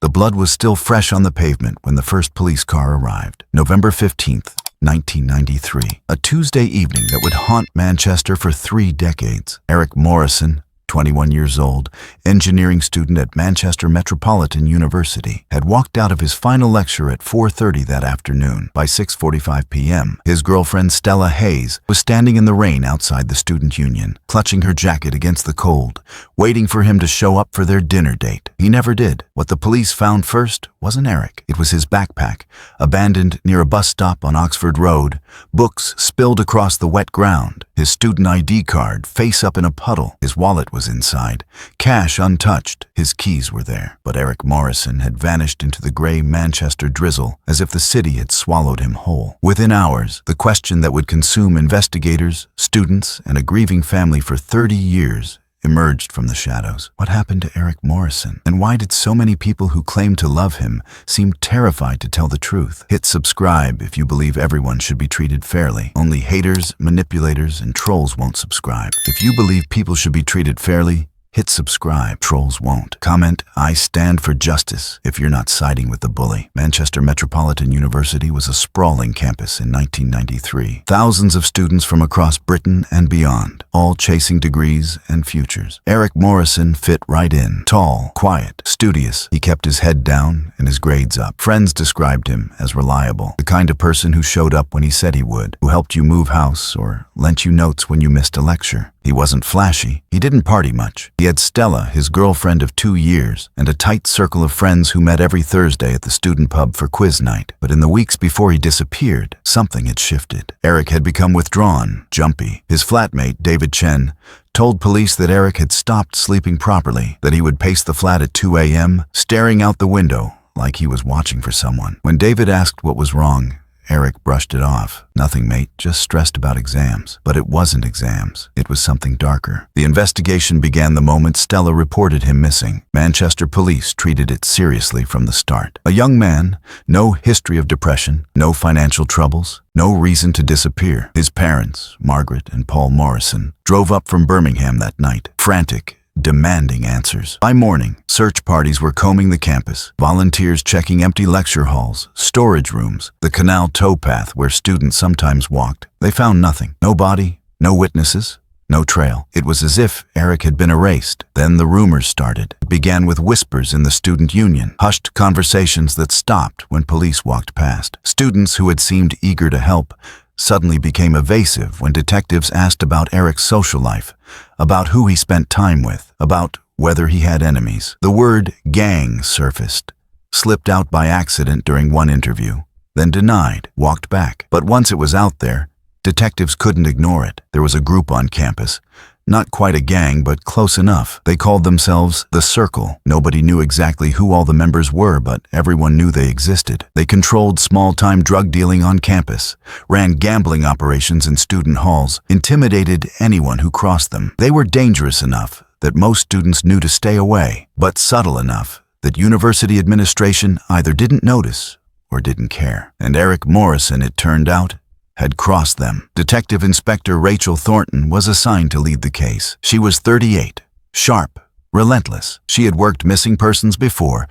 The blood was still fresh on the pavement when the first police car arrived. November 15th, 1993. A Tuesday evening that would haunt Manchester for 3 decades. Eric Morrison, 21 years old, engineering student at Manchester Metropolitan University, had walked out of his final lecture at 4:30 that afternoon. By 6:45 p.m., his girlfriend Stella Hayes was standing in the rain outside the student union, clutching her jacket against the cold, waiting for him to show up for their dinner date. He never did. What the police found first wasn't Eric. It was his backpack, abandoned near a bus stop on Oxford Road, books spilled across the wet ground, his student ID card face up in a puddle. His wallet was inside, cash untouched. His keys were there. But Eric Morrison had vanished into the gray Manchester drizzle as if the city had swallowed him whole. Within hours, the question that would consume investigators, students, and a grieving family for 30 years emerged from the shadows. What happened to Eric Morrison? And why did so many people who claimed to love him seem terrified to tell the truth? Hit subscribe if you believe everyone should be treated fairly. Only haters, manipulators, and trolls won't subscribe. If you believe people should be treated fairly, hit subscribe. Trolls won't. Comment, "I stand for justice," if you're not siding with the bully. Manchester Metropolitan University was a sprawling campus in 1993. Thousands of students from across Britain and beyond, all chasing degrees and futures. Eric Morrison fit right in. Tall, quiet, studious. He kept his head down and his grades up. Friends described him as reliable, the kind of person who showed up when he said he would, who helped you move house or lent you notes when you missed a lecture. He wasn't flashy. He didn't party much. He had Stella, his girlfriend of 2 years, and a tight circle of friends who met every Thursday at the student pub for quiz night. But in the weeks before he disappeared, something had shifted. Eric had become withdrawn, jumpy. His flatmate, David Chen, told police that Eric had stopped sleeping properly, that he would pace the flat at 2 a.m., staring out the window like he was watching for someone. When David asked what was wrong, Eric brushed it off. "Nothing, mate, just stressed about exams." But it wasn't exams. It was something darker. The investigation began the moment Stella reported him missing. Manchester police treated it seriously from the start. A young man, no history of depression, no financial troubles, no reason to disappear. His parents, Margaret and Paul Morrison, drove up from Birmingham that night, frantic, demanding answers. By morning, search parties were combing the campus, volunteers checking empty lecture halls, storage rooms, the canal towpath where students sometimes walked. They found nothing. No body, no witnesses, no trail. It was as if Eric had been erased. Then the rumors started. It began with whispers in the student union, hushed conversations that stopped when police walked past. Students who had seemed eager to help suddenly became evasive when detectives asked about Eric's social life, about who he spent time with, about whether he had enemies. The word gang surfaced, slipped out by accident during one interview, then denied, walked back. But once it was out there, detectives couldn't ignore it. There was a group on campus, not quite a gang, but close enough. They called themselves The Circle. Nobody knew exactly who all the members were, but everyone knew they existed. They controlled small-time drug dealing on campus, ran gambling operations in student halls, intimidated anyone who crossed them. They were dangerous enough that most students knew to stay away, but subtle enough that university administration either didn't notice or didn't care. And Eric Morrison, it turned out, had crossed them. Detective Inspector Rachel Thornton was assigned to lead the case. She was 38, sharp, relentless. She had worked missing persons before,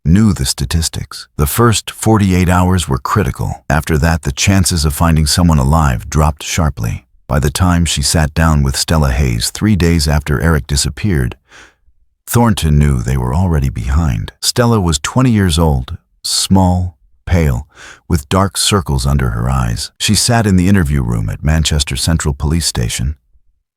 knew the statistics. The first 48 hours were critical. After that, the chances of finding someone alive dropped sharply. By the time she sat down with Stella Hayes 3 days after Eric disappeared, Thornton knew they were already behind. Stella was 20 years old, small, pale, with dark circles under her eyes. She sat in the interview room at Manchester Central Police Station,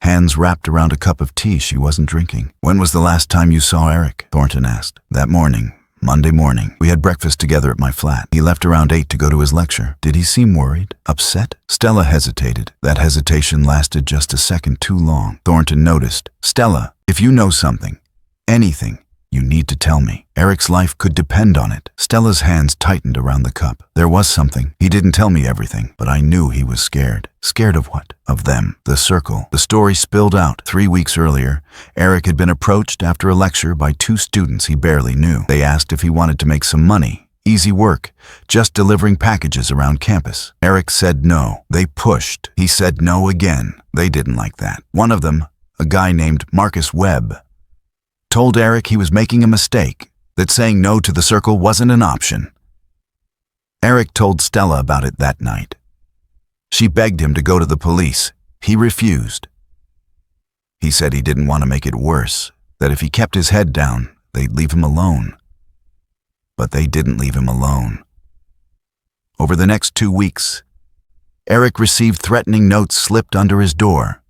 hands wrapped around a cup of tea she wasn't drinking. "When was the last time you saw Eric?" Thornton asked. "That morning. Monday morning. We had breakfast together at my flat. He left around 8 to go to his lecture." "Did he seem worried? Upset?" Stella hesitated. That hesitation lasted just a second too long. Thornton noticed. "Stella, if you know something, anything, you need to tell me. Eric's life could depend on it." Stella's hands tightened around the cup. "There was something. He didn't tell me everything, but I knew he was scared." "Scared of what?" "Of them. The Circle." The story spilled out. 3 weeks earlier, Eric had been approached after a lecture by 2 students he barely knew. They asked if he wanted to make some money. Easy work, just delivering packages around campus. Eric said no. They pushed. He said no again. They didn't like that. One of them, a guy named Marcus Webb, told Eric he was making a mistake that saying no to the circle wasn't an option. Eric told Stella about it that night. She begged him to go to the police. He refused. He said he didn't want to make it worse, that if he kept his head down, they'd leave him alone. But they didn't leave him alone. Over the next 2 weeks, Eric received threatening notes slipped under his door.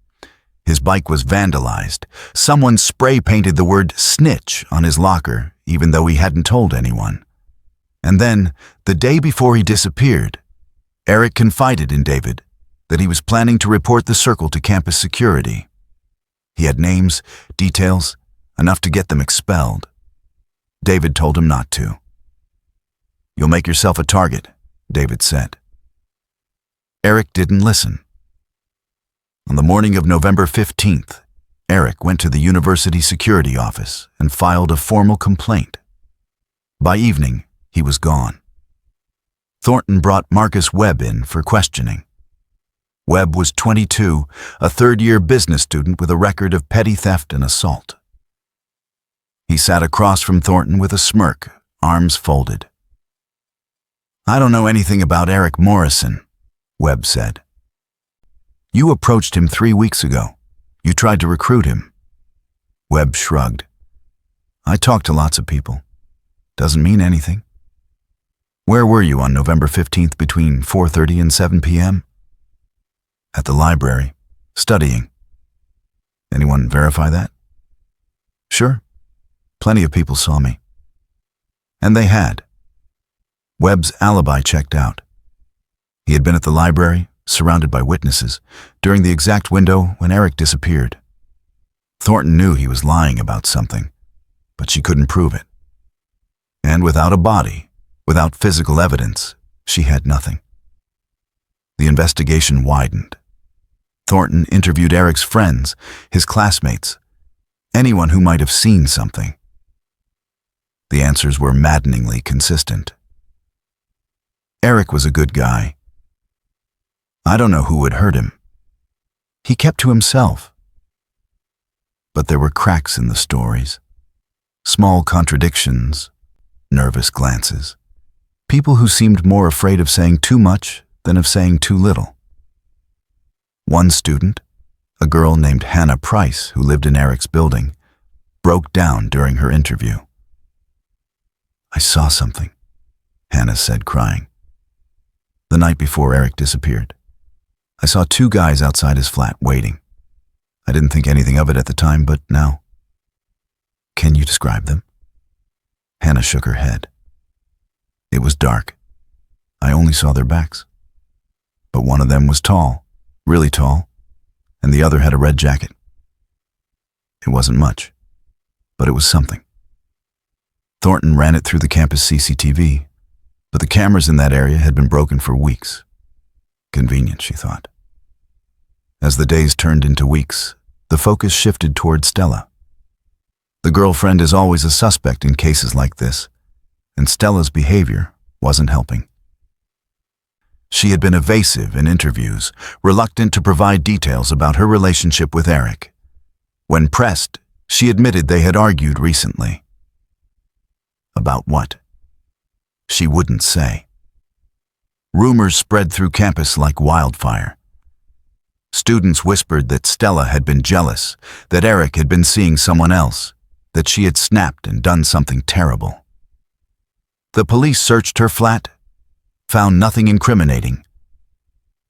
His bike was vandalized. Someone spray-painted the word snitch on his locker, even though he hadn't told anyone. And then, the day before he disappeared, Eric confided in David that he was planning to report the circle to campus security. He had names, details, enough to get them expelled. David told him not to. "You'll make yourself a target," David said. Eric didn't listen. On the morning of November 15th, Eric went to the university security office and filed a formal complaint. By evening, he was gone. Thornton brought Marcus Webb in for questioning. Webb was 22, a third-year business student with a record of petty theft and assault. He sat across from Thornton with a smirk, arms folded. "I don't know anything about Eric Morrison," Webb said. "You approached him 3 weeks ago. You tried to recruit him." Webb shrugged. "I talked to lots of people. Doesn't mean anything." "Where were you on November 15th between 4:30 and 7 p.m.? "At the library, studying." "Anyone verify that?" "Sure. Plenty of people saw me." And they had. Webb's alibi checked out. He had been at the library, surrounded by witnesses, during the exact window when Eric disappeared. Thornton knew he was lying about something, but she couldn't prove it. And without a body, without physical evidence, she had nothing. The investigation widened. Thornton interviewed Eric's friends, his classmates, anyone who might have seen something. The answers were maddeningly consistent. Eric was a good guy. I don't know who would hurt him. He kept to himself. But there were cracks in the stories. Small contradictions, nervous glances. People who seemed more afraid of saying too much than of saying too little. One student, a girl named Hannah Price who lived in Eric's building, broke down during her interview. "I saw something," Hannah said, crying. "The night before Eric disappeared. I saw 2 guys outside his flat waiting. I didn't think anything of it at the time, but now." "Can you describe them?" Hannah shook her head. "It was dark. I only saw their backs. But one of them was tall, really tall, and the other had a red jacket. It wasn't much, but it was something." Thornton ran it through the campus CCTV, but the cameras in that area had been broken for weeks. Convenient, she thought. As the days turned into weeks, the focus shifted toward Stella. The girlfriend is always a suspect in cases like this, and Stella's behavior wasn't helping. She had been evasive in interviews, reluctant to provide details about her relationship with Eric. When pressed, she admitted they had argued recently. About what? She wouldn't say. Rumors spread through campus like wildfire. Students whispered that Stella had been jealous, that Eric had been seeing someone else, that she had snapped and done something terrible. The police searched her flat, found nothing incriminating,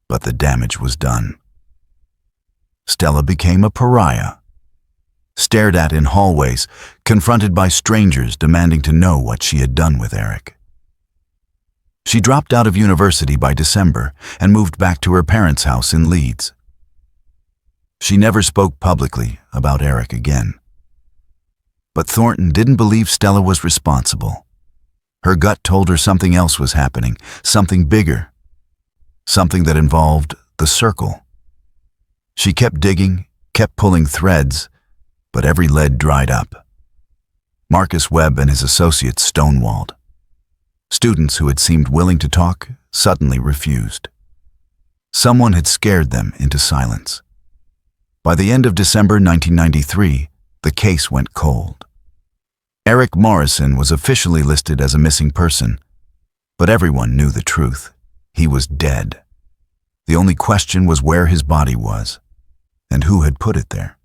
but the damage was done. Stella became a pariah, stared at in hallways, confronted by strangers demanding to know what she had done with Eric. She dropped out of university by December and moved back to her parents' house in Leeds. She never spoke publicly about Eric again. But Thornton didn't believe Stella was responsible. Her gut told her something else was happening, something bigger, something that involved the circle. She kept digging, kept pulling threads, but every lead dried up. Marcus Webb and his associates stonewalled. Students who had seemed willing to talk suddenly refused. Someone had scared them into silence. By the end of December 1993, the case went cold. Eric Morrison was officially listed as a missing person, but everyone knew the truth. He was dead. The only question was where his body was, and who had put it there.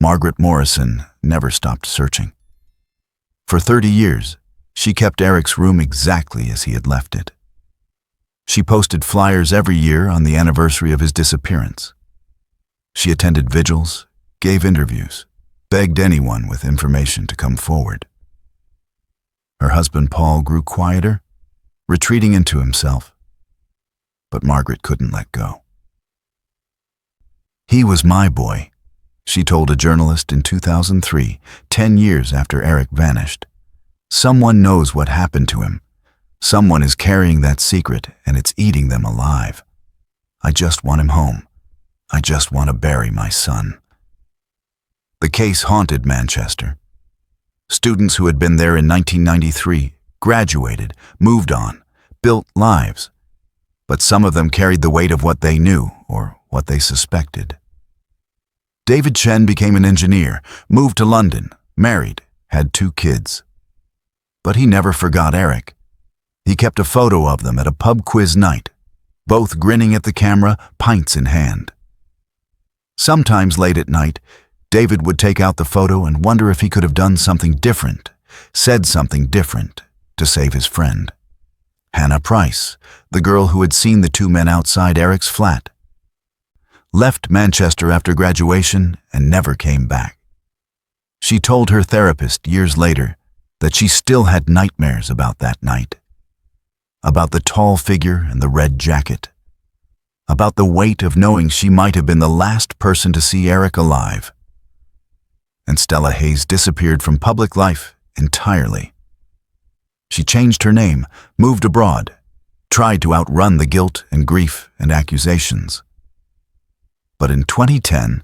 Margaret Morrison never stopped searching. For 30 years, she kept Eric's room exactly as he had left it. She posted flyers every year on the anniversary of his disappearance. She attended vigils, gave interviews, begged anyone with information to come forward. Her husband Paul grew quieter, retreating into himself, but Margaret couldn't let go. "He was my boy," she told a journalist in 2003, 10 years after Eric vanished. "Someone knows what happened to him. Someone is carrying that secret, and it's eating them alive. I just want him home. I just want to bury my son." The case haunted Manchester. Students who had been there in 1993 graduated, moved on, built lives, but some of them carried the weight of what they knew or what they suspected. David Chen became an engineer, moved to London, married, had 2 kids. But he never forgot Eric. He kept a photo of them at a pub quiz night, both grinning at the camera, pints in hand. Sometimes late at night, David would take out the photo and wonder if he could have done something different, said something different, to save his friend. Hannah Price, the girl who had seen the 2 men outside Eric's flat, left Manchester after graduation and never came back. She told her therapist years later that she still had nightmares about that night, about the tall figure and the red jacket, about the weight of knowing she might have been the last person to see Eric alive. And Stella Hayes disappeared from public life entirely. She changed her name, moved abroad, tried to outrun the guilt and grief and accusations. But in 2010,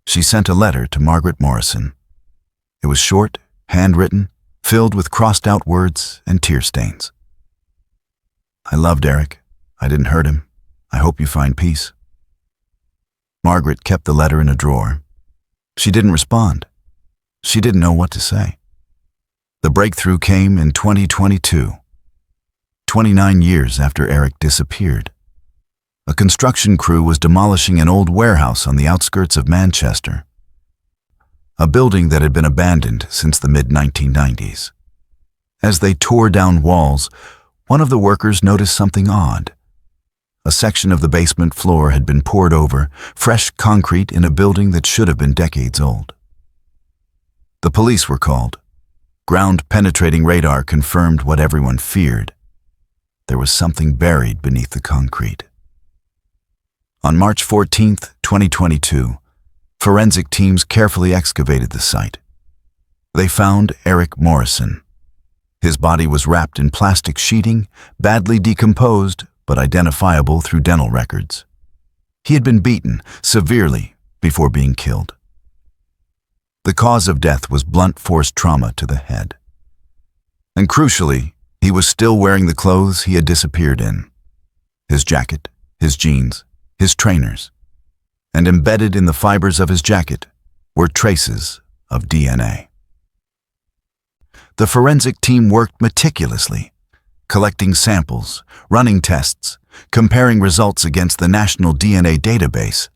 she sent a letter to Margaret Morrison. It was short, handwritten, filled with crossed-out words and tear stains. "I loved Eric. I didn't hurt him. I hope you find peace." Margaret kept the letter in a drawer. She didn't respond. She didn't know what to say. The breakthrough came in 2022, 29 years after Eric disappeared. A construction crew was demolishing an old warehouse on the outskirts of Manchester, a building that had been abandoned since the mid-1990s. As they tore down walls, one of the workers noticed something odd. A section of the basement floor had been poured over, fresh concrete in a building that should have been decades old. The police were called. Ground-penetrating radar confirmed what everyone feared. There was something buried beneath the concrete. On March 14, 2022, forensic teams carefully excavated the site. They found Eric Morrison. His body was wrapped in plastic sheeting, badly decomposed, but identifiable through dental records. He had been beaten severely before being killed. The cause of death was blunt force trauma to the head. And crucially, he was still wearing the clothes he had disappeared in. His jacket, his jeans, his trainers. And embedded in the fibers of his jacket were traces of DNA. The forensic team worked meticulously, collecting samples, running tests, comparing results against the National DNA Database.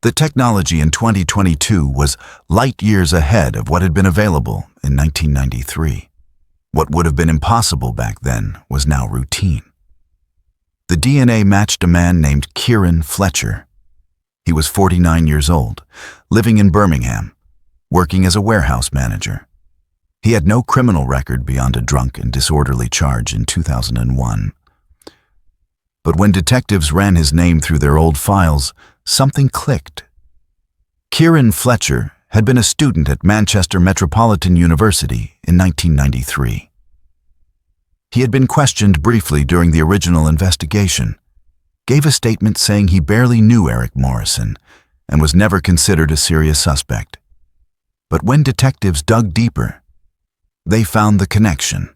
The technology in 2022 was light years ahead of what had been available in 1993. What would have been impossible back then was now routine. The DNA matched a man named Kieran Fletcher. He was 49 years old, living in Birmingham, working as a warehouse manager. He had no criminal record beyond a drunk and disorderly charge in 2001. But when detectives ran his name through their old files, something clicked. Kieran Fletcher had been a student at Manchester Metropolitan University in 1993. He had been questioned briefly during the original investigation, gave a statement saying he barely knew Eric Morrison and was never considered a serious suspect. But when detectives dug deeper, they found the connection.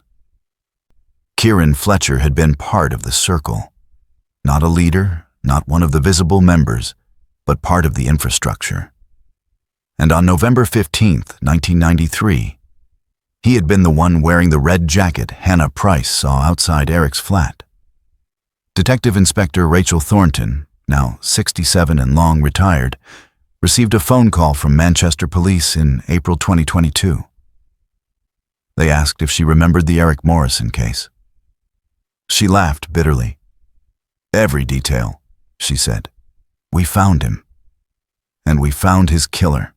Kieran Fletcher had been part of the circle. Not a leader, not one of the visible members, but part of the infrastructure. And on November 15, 1993, He had been the one wearing the red jacket Hannah Price saw outside Eric's flat. Detective Inspector Rachel Thornton, now 67 and long retired, received a phone call from Manchester Police in April 2022. They asked if she remembered the Eric Morrison case. She laughed bitterly. "Every detail," she said. "We found him. And we found his killer."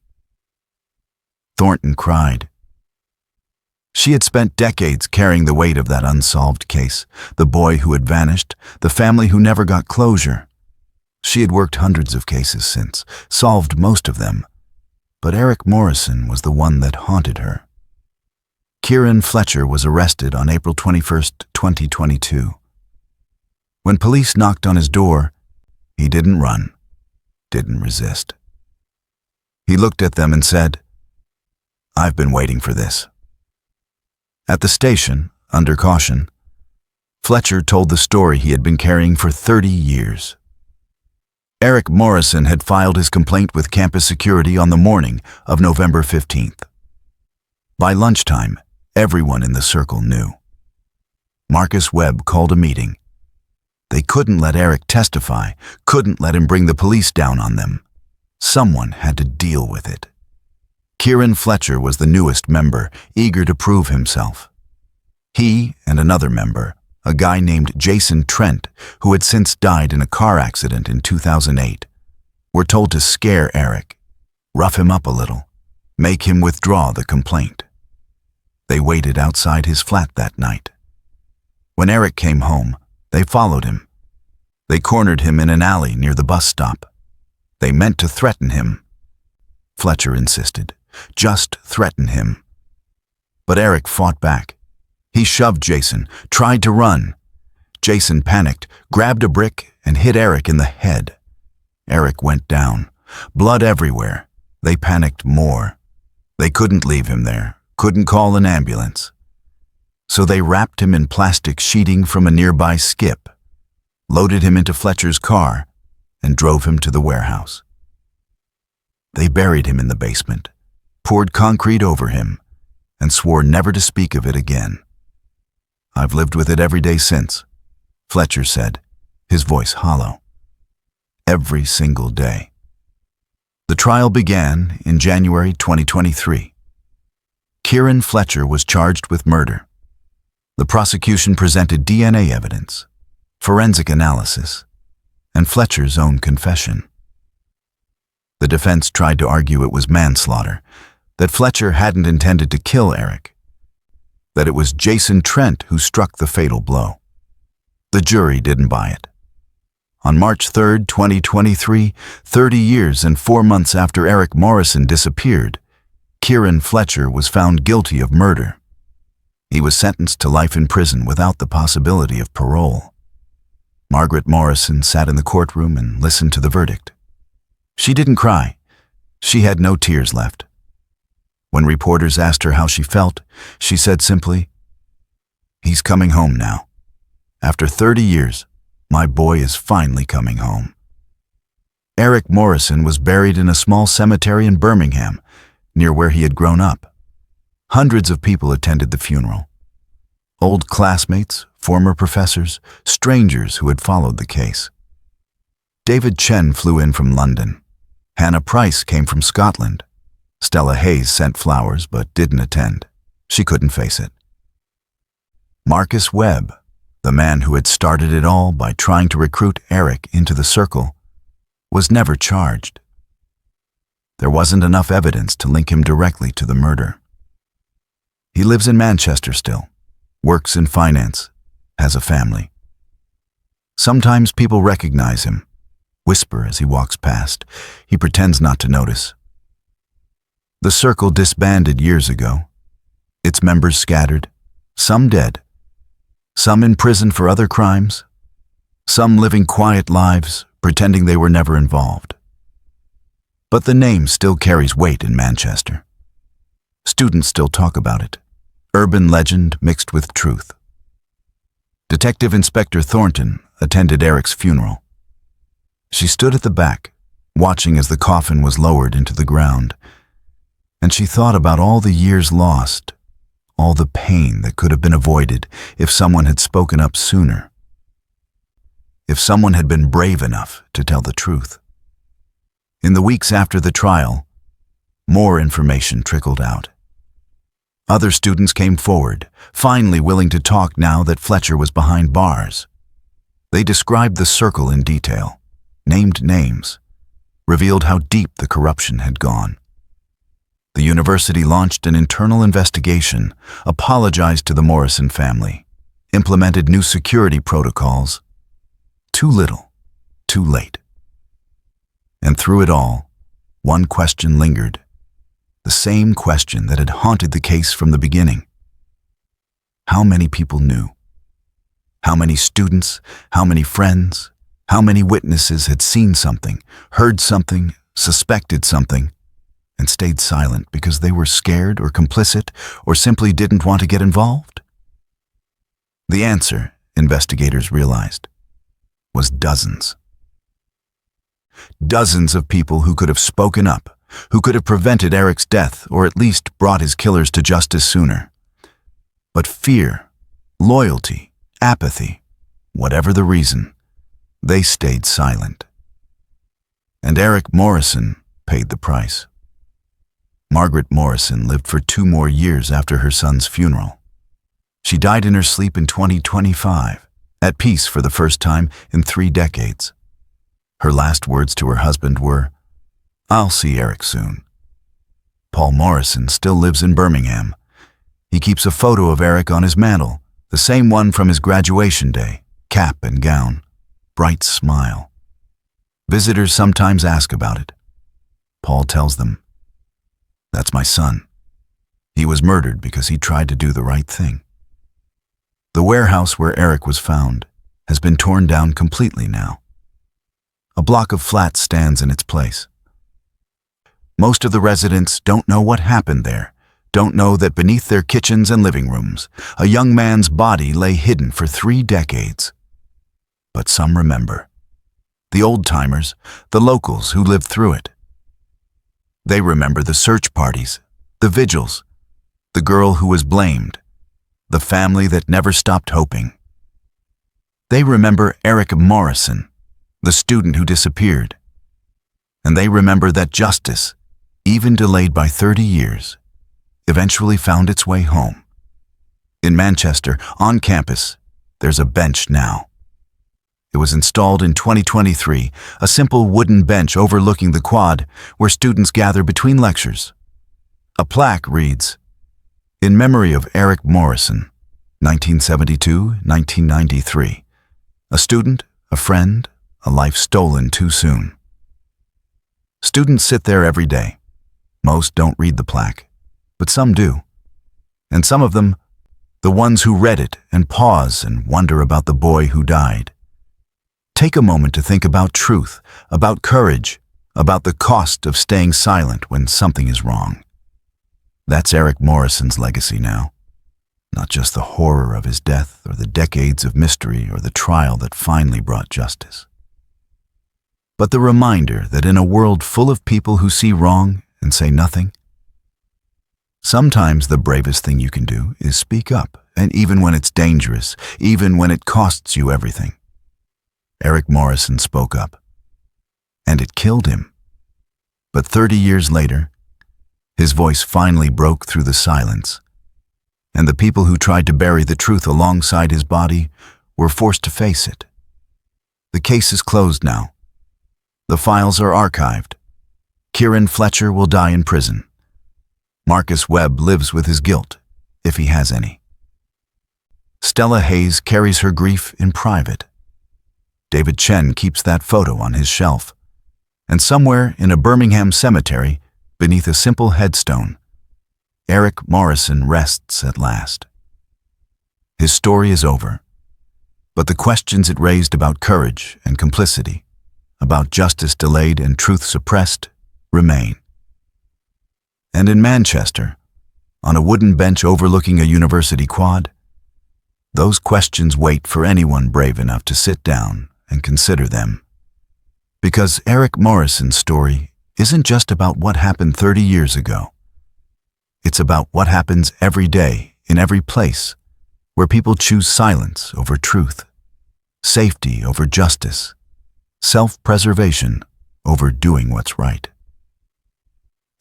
Thornton cried. She had spent decades carrying the weight of that unsolved case, the boy who had vanished, the family who never got closure. She had worked hundreds of cases since, solved most of them, but Eric Morrison was the one that haunted her. Kieran Fletcher was arrested on April 21st, 2022. When police knocked on his door, he didn't run, didn't resist. He looked at them and said, "I've been waiting for this." At the station, under caution, Fletcher told the story he had been carrying for 30 years. Eric Morrison had filed his complaint with campus security on the morning of November 15th. By lunchtime, everyone in the circle knew. Marcus Webb called a meeting. They couldn't let Eric testify, couldn't let him bring the police down on them. Someone had to deal with it. Kieran Fletcher was the newest member, eager to prove himself. He and another member, a guy named Jason Trent, who had since died in a car accident in 2008, were told to scare Eric, rough him up a little, make him withdraw the complaint. They waited outside his flat that night. When Eric came home, they followed him. They cornered him in an alley near the bus stop. They meant to threaten him. Fletcher insisted, just threaten him. But Eric fought back. He shoved Jason, tried to run. Jason panicked, grabbed a brick, and hit Eric in the head. Eric went down, blood everywhere. They panicked more. They couldn't leave him there, couldn't call an ambulance. So they wrapped him in plastic sheeting from a nearby skip, loaded him into Fletcher's car, and drove him to the warehouse. They buried him in the basement, poured concrete over him, and swore never to speak of it again. "I've lived with it every day since," Fletcher said, his voice hollow. "Every single day." The trial began in January 2023. Kieran Fletcher was charged with murder. The prosecution presented DNA evidence, forensic analysis, and Fletcher's own confession. The defense tried to argue it was manslaughter, that Fletcher hadn't intended to kill Eric, that it was Jason Trent who struck the fatal blow. The jury didn't buy it. On March 3rd, 2023, 30 years and 4 months after Eric Morrison disappeared, Kieran Fletcher was found guilty of murder. He was sentenced to life in prison without the possibility of parole. Margaret Morrison sat in the courtroom and listened to the verdict. She didn't cry. She had no tears left. When reporters asked her how she felt, she said simply, "He's coming home now. After 30 years, my boy is finally coming home." Eric Morrison was buried in a small cemetery in Birmingham, near where he had grown up. Hundreds of people attended the funeral. Old classmates, former professors, strangers who had followed the case. David Chen flew in from London. Hannah Price came from Scotland. Stella Hayes sent flowers but didn't attend. She couldn't face it. Marcus Webb, the man who had started it all by trying to recruit Eric into the circle, was never charged. There wasn't enough evidence to link him directly to the murder. He lives in Manchester still, works in finance, has a family. Sometimes people recognize him, whisper as he walks past. He pretends not to notice. The circle disbanded years ago. Its members scattered, some dead, some in prison for other crimes, some living quiet lives, pretending they were never involved. But the name still carries weight in Manchester. Students still talk about it, urban legend mixed with truth. Detective Inspector Thornton attended Eric's funeral. She stood at the back, watching as the coffin was lowered into the ground, and she thought about all the years lost, all the pain that could have been avoided if someone had spoken up sooner. If someone had been brave enough to tell the truth. In the weeks after the trial, more information trickled out. Other students came forward, finally willing to talk now that Fletcher was behind bars. They described the circle in detail, named names, revealed how deep the corruption had gone. The university launched an internal investigation, apologized to the Morrison family, implemented new security protocols. Too little, too late. And through it all, one question lingered, the same question that had haunted the case from the beginning. How many people knew? How many students, how many friends, how many witnesses had seen something, heard something, suspected something, and stayed silent because they were scared or complicit or simply didn't want to get involved? The answer, investigators realized, was dozens. Dozens of people who could have spoken up, who could have prevented Eric's death or at least brought his killers to justice sooner. But fear, loyalty, apathy, whatever the reason, they stayed silent. And Eric Morrison paid the price. Margaret Morrison lived for 2 more years after her son's funeral. She died in her sleep in 2025, at peace for the first time in 3 decades. Her last words to her husband were, "I'll see Eric soon." Paul Morrison still lives in Birmingham. He keeps a photo of Eric on his mantle, the same one from his graduation day, cap and gown, bright smile. Visitors sometimes ask about it. Paul tells them, "That's my son. He was murdered because he tried to do the right thing." The warehouse where Eric was found has been torn down completely now. A block of flats stands in its place. Most of the residents don't know what happened there, don't know that beneath their kitchens and living rooms, a young man's body lay hidden for 3 decades. But some remember. The old-timers, the locals who lived through it. They remember the search parties, the vigils, the girl who was blamed, the family that never stopped hoping. They remember Eric Morrison, the student who disappeared. And they remember that justice, even delayed by 30 years, eventually found its way home. In Manchester, on campus, there's a bench now. It was installed in 2023, a simple wooden bench overlooking the quad where students gather between lectures. A plaque reads, "In memory of Eric Morrison, 1972-1993, a student, a friend, a life stolen too soon." Students sit there every day. Most don't read the plaque, but some do. And some of them, the ones who read it and pause and wonder about the boy who died. Take a moment to think about truth, about courage, about the cost of staying silent when something is wrong. That's Eric Morrison's legacy now. Not just the horror of his death or the decades of mystery or the trial that finally brought justice. But the reminder that in a world full of people who see wrong and say nothing, sometimes the bravest thing you can do is speak up, and even when it's dangerous, even when it costs you everything. Eric Morrison spoke up, and it killed him. But 30 years later, his voice finally broke through the silence, and the people who tried to bury the truth alongside his body were forced to face it. The case is closed now. The files are archived. Kieran Fletcher will die in prison. Marcus Webb lives with his guilt, if he has any. Stella Hayes carries her grief in private. David Chen keeps that photo on his shelf. And somewhere in a Birmingham cemetery, beneath a simple headstone, Eric Morrison rests at last. His story is over, but the questions it raised about courage and complicity, about justice delayed and truth suppressed, remain. And in Manchester, on a wooden bench overlooking a university quad, those questions wait for anyone brave enough to sit down and consider them. Because Eric Morrison's story isn't just about what happened 30 years ago. It's about what happens every day in every place, where people choose silence over truth, safety over justice, self-preservation over doing what's right.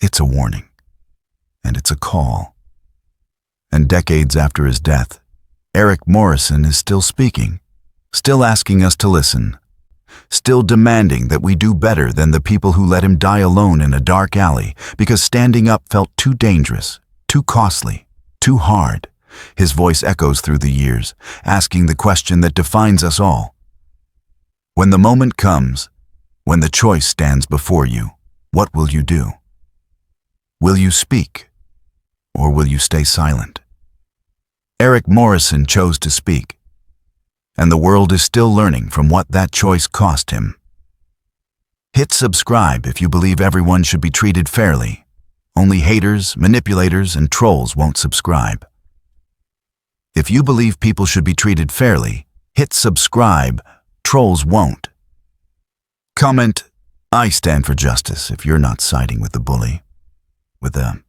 It's a warning, and it's a call. And decades after his death, Eric Morrison is still speaking, still asking us to listen, still demanding that we do better than the people who let him die alone in a dark alley because standing up felt too dangerous, too costly, too hard. His voice echoes through the years, asking the question that defines us all. When the moment comes, when the choice stands before you, what will you do? Will you speak, or will you stay silent? Eric Morrison chose to speak, and the world is still learning from what that choice cost him. Hit subscribe if you believe everyone should be treated fairly. Only haters, manipulators, and trolls won't subscribe. If you believe people should be treated fairly, hit subscribe, trolls won't. Comment, I stand for justice if you're not siding with the bully, with the